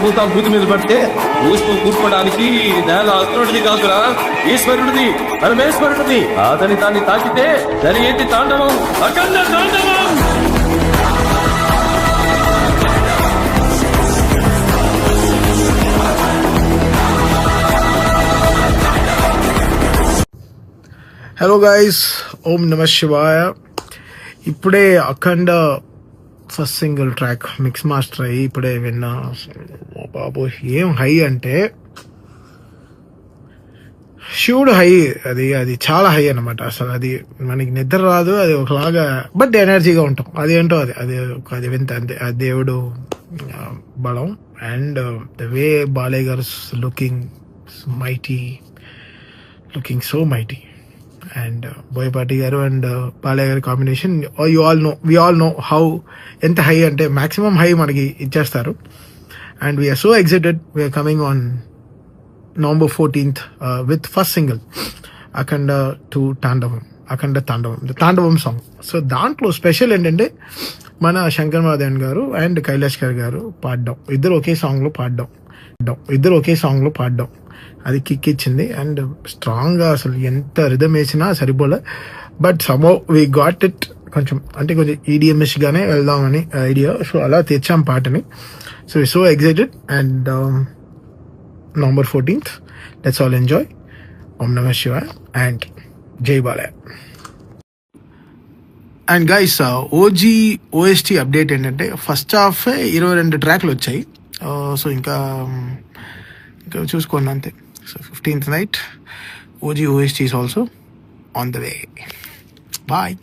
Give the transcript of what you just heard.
పూత భూతి మీద పడితే పుష్పం కూర్చోడానికి నేల అతనుడిది కాదురా, ఈశ్వరుడిది, పరమేశ్వరుడిది. అతని దాన్ని తాకితే జరిగేటి తాండవం, అఖండ తాండవం. హలో గైస్, ఓం నమ శివాయ. ఇప్పుడే Akhanda first single track mix master అయ్యి ఇప్పుడే విన్నా. బాబు ఏం హై అంటే శివుడు హై, అది చాలా హై అనమాట. అసలు అది మనకి నిద్ర రాదు, అది ఒకలాగా బట్ ఎనర్జీగా ఉంటాం. అదేంటో అది వింత అంతే, అది దేవుడు బలం. అండ్ ద వే బాలయ్య గారు looking so mighty, and Boyapati గారు అండ్ బాలయ్య గారి combination, we all know how ఎంత హై అంటే మాక్సిమం హై మనకి ఇచ్చేస్తారు. And we are so excited. We are coming on November 14th with first single Akhanda Tandavam, the తాండవం సాంగ్. సో దాంట్లో special ఏంటంటే మన శంకర్ మహాదేవన్ గారు అండ్ కైలాష్ గారు పాడడం, ఇద్దరు ఒకే సాంగ్ లో పాడడం అది కిక్ ఇచ్చింది. అండ్ స్ట్రాంగ్ గా అసలు ఎంత రిథమ్ వేసినా సరిపోలే, but somehow we got it. కొంచెం ఈడిఎంఎస్ గానే వెళ్దామని ఐడియా, సో అలా తెచ్చాం పాటని. So excited. And November 14th, let's all enjoy. Om Namah Shivaya and Jai Balaya. And guys, OST update ఏంటంటే ఫస్ట్ హాఫ్ 22 ట్రాక్లు వచ్చాయి. సో ఇంకా చూసుకోండి అంతే. So 15th night OST is also on the way. Bye.